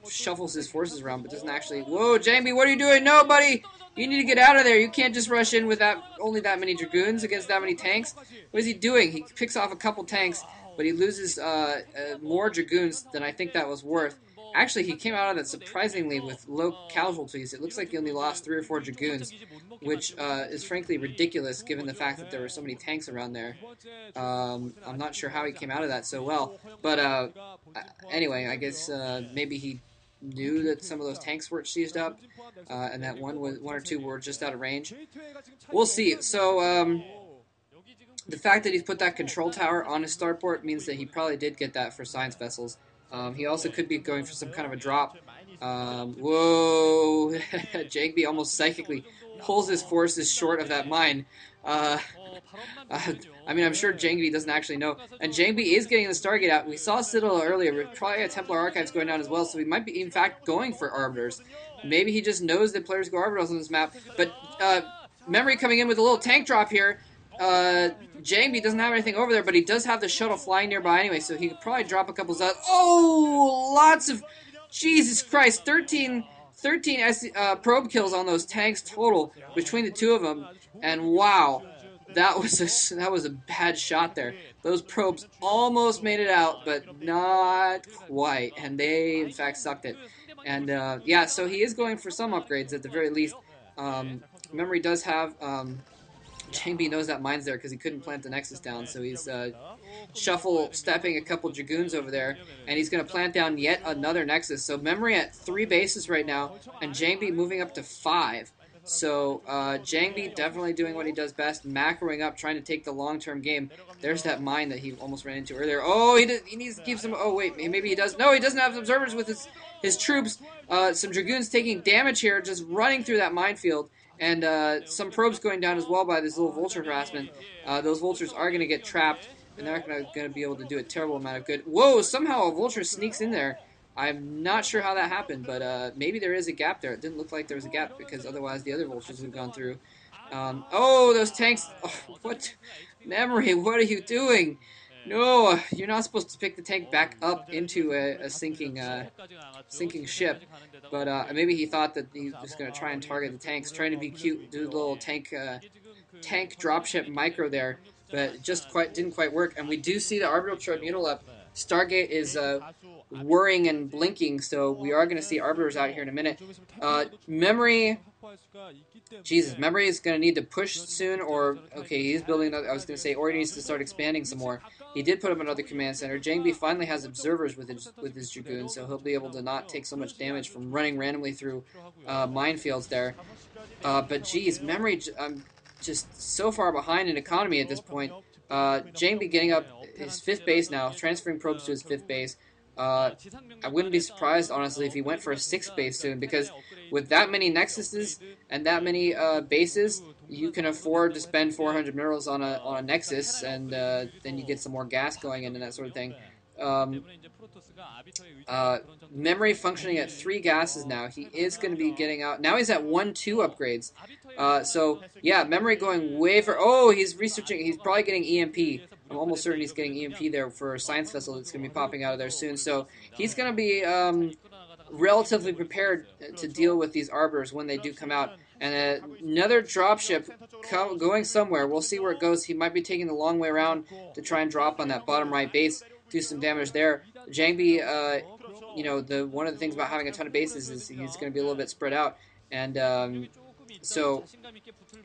shuffles his forces around, but doesn't actually. Whoa, Jangbi, what are you doing? No, buddy, you need to get out of there. You can't just rush in with only that many dragoons against that many tanks. What is he doing? He picks off a couple tanks, but he loses more dragoons than I think that was worth. Actually, he came out of that surprisingly with low casualties. It looks like he only lost 3 or 4 dragoons, which is frankly ridiculous given the fact that there were so many tanks around there. I'm not sure how he came out of that so well, but anyway, I guess maybe he knew that some of those tanks weren't seized up, and that one or two were just out of range. We'll see. So the fact that he's put that control tower on his starport means that he probably did get that for science vessels. He also could be going for some kind of a drop. Whoa! Jangbi almost psychically pulls his forces short of that mine. I mean, I'm sure Jangbi doesn't actually know. And Jangbi is getting the Stargate out. We saw Citadel earlier. We're probably got Templar Archives going down as well, so he might be, in fact, going for Arbiters. Maybe he just knows that players go Arbiters on this map. But Memory coming in with a little tank drop here. Jangbi doesn't have anything over there, but he does have the shuttle flying nearby anyway, so he could probably drop a couple Z's. Oh, lots of... Jesus Christ, 13 probe kills on those tanks total between the two of them, and wow, that was a bad shot there. Those probes almost made it out, but not quite, and they in fact sucked it. And yeah, so he is going for some upgrades at the very least. Memory does have. Jangbi knows that mine's there because he couldn't plant the Nexus down, so he's shuffle stepping a couple Dragoons over there, and he's going to plant down yet another Nexus. So Memory at 3 bases right now, and Jangbi moving up to 5. So Jangbi definitely doing what he does best, macroing up, trying to take the long-term game. There's that mine that he almost ran into earlier. Oh, he needs to keep some... Oh, wait, maybe he does. No, he doesn't have observers with his troops. Some Dragoons taking damage here, just running through that minefield. And some probes going down as well by this little vulture harassment. Those vultures are going to get trapped, and they're not going to be able to do a terrible amount of good. Whoa, somehow a vulture sneaks in there. I'm not sure how that happened, but maybe there is a gap there. It didn't look like there was a gap, because otherwise the other vultures would have gone through. Oh, those tanks... Oh, what? Memory, what are you doing? No, you're not supposed to pick the tank back up into a sinking ship. But maybe he thought that he was going to try and target the tanks, trying to be cute, do a little tank dropship micro there, but it just didn't quite work. And we do see the Arbitral Tribunal up. Stargate is whirring and blinking, so we are going to see Arbiters out here in a minute. Memory... Jesus, Memory is going to need to push soon, or... Okay, he's building another... I was going to say, or he needs to start expanding some more. He did put up another command center. Jangbi finally has observers with his Dragoons, so he'll be able to not take so much damage from running randomly through minefields there. But geez, Memory... just so far behind in economy at this point. Jangbi getting up his 5th base now, transferring probes to his 5th base. I wouldn't be surprised, honestly, if he went for a 6th base soon, because with that many Nexuses and that many bases, you can afford to spend 400 minerals on a Nexus, and then you get some more gas going in and that sort of thing. Memory functioning at 3 gases now. He is going to be getting out. Now he's at 1-2 upgrades. So, yeah, Memory going way for... Oh, he's researching. He's probably getting EMP. I'm almost certain he's getting EMP there for a science vessel that's going to be popping out of there soon. So he's going to be relatively prepared to deal with these Arbiters when they do come out. And another dropship going somewhere. We'll see where it goes. He might be taking the long way around to try and drop on that bottom right base, do some damage there. Jangbi, you know, one of the things about having a ton of bases is he's going to be a little bit spread out. And so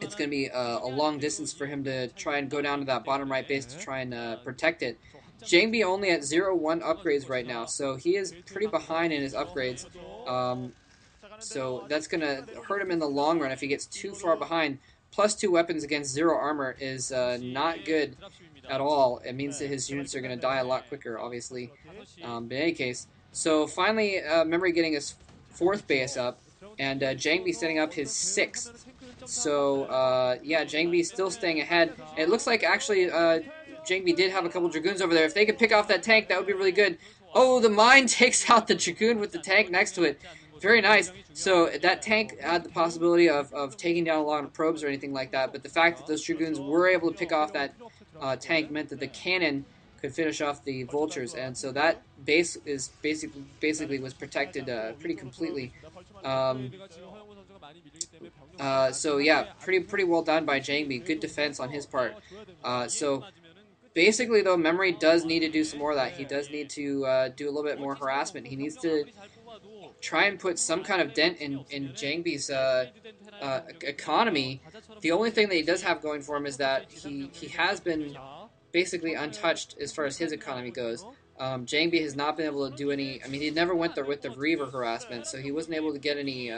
it's going to be a long distance for him to try and go down to that bottom right base to try and protect it. Jangbi only at 0-1 upgrades right now, so he is pretty behind in his upgrades. So that's going to hurt him in the long run if he gets too far behind. +2 weapons against 0 armor is not good at all. It means that his units are going to die a lot quicker, obviously. But in any case, so finally Memory getting his 4th base up, and Jangbi setting up his 6th. So yeah, Jangbi still staying ahead. It looks like actually Jangbi did have a couple Dragoons over there. If they could pick off that tank, that would be really good. Oh, the mine takes out the Dragoon with the tank next to it. Very nice. So that tank had the possibility of taking down a lot of probes or anything like that, but the fact that those Dragoons were able to pick off that tank meant that the cannon could finish off the vultures, and so that base is basically was protected pretty completely. Um, so yeah, pretty well done by Jangbi. Good defense on his part. So basically, though, Memory does need to do some more of that. He does need to do a little bit more harassment. He needs to try and put some kind of dent in Jangbi's economy. The only thing that he does have going for him is that he has been basically untouched as far as his economy goes. Jangbi has not been able to do any. I mean, he never went there with the Reaver harassment, so he wasn't able to get any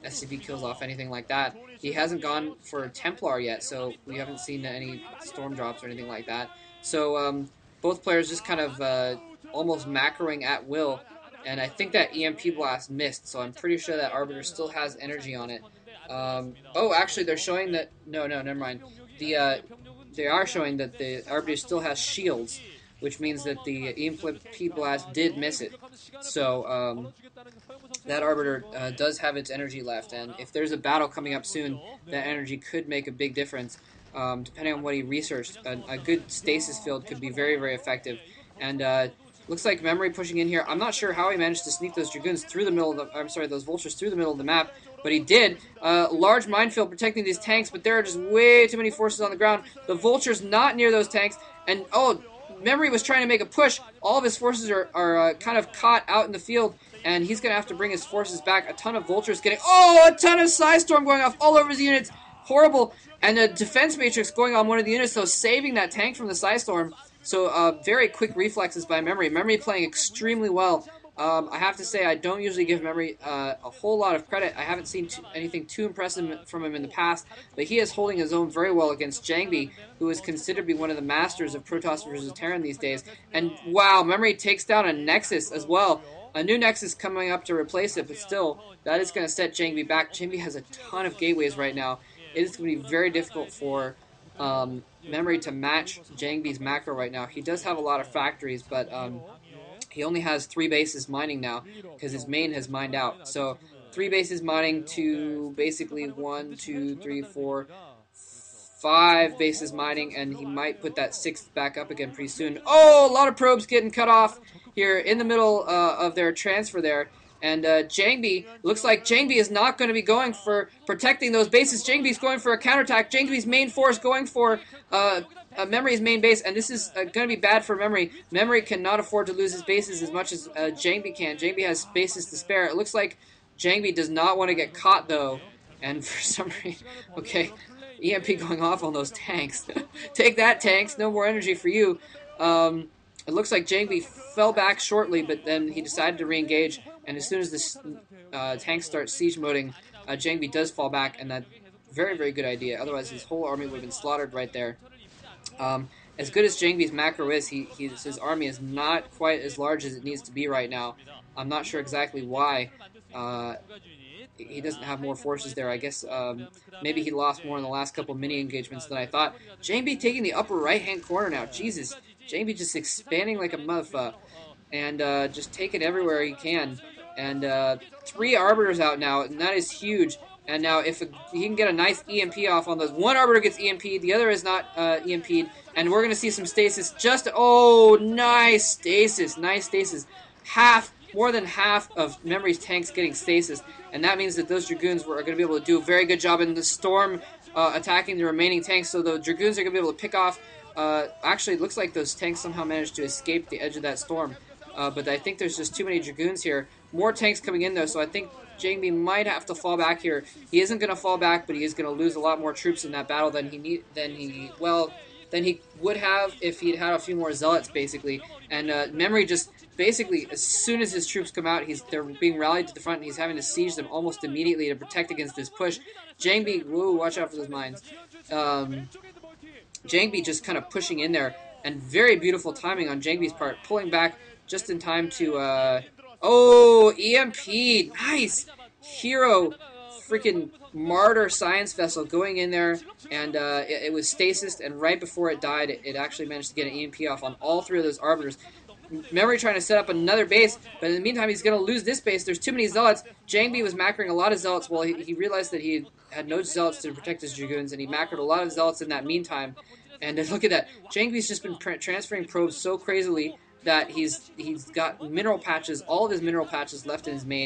SCV kills off, anything like that. He hasn't gone for Templar yet, so we haven't seen any storm drops or anything like that. So both players just kind of almost macroing at will, and I think that EMP blast missed, so I'm pretty sure that Arbiter still has energy on it. Oh, actually, they're showing that. No, never mind. They are showing that the Arbiter still has shields, which means that the EMP blast did miss it. So that Arbiter does have its energy left, and if there's a battle coming up soon, that energy could make a big difference. Depending on what he researched, a good stasis field could be very effective. And looks like Memory pushing in here. I'm not sure how he managed to sneak those Dragoons through the middle of the. I'm sorry, those Vultures through the middle of the map, but he did. Large minefield protecting these tanks, but there are just way too many forces on the ground. The Vulture's not near those tanks, and oh, Memory was trying to make a push. All of his forces are kind of caught out in the field, and he's going to have to bring his forces back. A ton of Vultures getting... Oh, a ton of Psystorm going off all over his units. Horrible. And a Defense Matrix going on one of the units, so saving that tank from the Psystorm. So very quick reflexes by Memory. Memory playing extremely well. I have to say, I don't usually give Memory a whole lot of credit. I haven't seen anything too impressive from him in the past, but he is holding his own very well against Jangbi, who is considered to be one of the masters of Protoss versus Terran these days. And wow, Memory takes down a Nexus as well. A new Nexus coming up to replace it, but still, that is going to set Jangbi back. Jangbi has a ton of gateways right now. It is going to be very difficult for Memory to match Jangbi's macro right now. He does have a lot of factories, but he only has 3 bases mining now because his main has mined out. So 3 bases mining to basically 1, 2, 3, 4, 5 bases mining, and he might put that 6th back up again pretty soon. Oh, a lot of probes getting cut off here in the middle of their transfer there. And Jangbi, looks like Jangbi is not going to be going for protecting those bases. Jangbi's going for a counterattack. Jangbi's main force going for Memory's main base, and this is going to be bad for Memory. Memory cannot afford to lose his bases as much as Jangbi can. Jangbi has bases to spare. It looks like Jangbi does not want to get caught, though, and for some reason, okay, EMP going off on those tanks. Take that, tanks. No more energy for you. It looks like Jangbi fell back shortly, but then he decided to re-engage, and as soon as this tank starts siege moding, Jangbi does fall back, and that very good idea. Otherwise, his whole army would have been slaughtered right there. As good as Jangbi's macro is, his army is not quite as large as it needs to be right now. I'm not sure exactly why. He doesn't have more forces there. I guess maybe he lost more in the last couple mini engagements than I thought. Jangbi taking the upper right-hand corner now. Jesus. Jangbi just expanding like a motherfucker. And just taking everywhere he can. And 3 Arbiters out now, and that is huge. And now if he can get a nice EMP off on those. One Arbiter gets EMP'd, the other is not EMP'd. And we're going to see some stasis. Oh, nice stasis. Nice stasis. More than half of Memory's tanks getting stasis. And that means that those Dragoons are going to be able to do a very good job in the storm attacking the remaining tanks. So the Dragoons are going to be able to pick off. Actually, it looks like those tanks somehow managed to escape the edge of that storm. But I think there's just too many Dragoons here. More tanks coming in, though, so I think Jangbi might have to fall back here. He isn't going to fall back, but he is going to lose a lot more troops in that battle than he would have if he'd had a few more zealots, basically. And Memory just basically, as soon as his troops come out, they're being rallied to the front, and he's having to siege them almost immediately to protect against this push. Jangbi, whoa, watch out for those mines. Jangbi just kind of pushing in there, and very beautiful timing on Jangbi's part, pulling back just in time to, oh, EMP, nice! Hero, freaking martyr science vessel going in there, and it was stasis, and right before it died, it actually managed to get an EMP off on all 3 of those arbiters. Memory trying to set up another base, but in the meantime, he's going to lose this base. There's too many zealots. Jangbi was macroing a lot of zealots. Well, he realized that he had no zealots to protect his Dragoons, and he macroed a lot of zealots in that meantime. And look at that. Jangbi's just been transferring probes so crazily that he's got mineral patches, all of his mineral patches left in his main,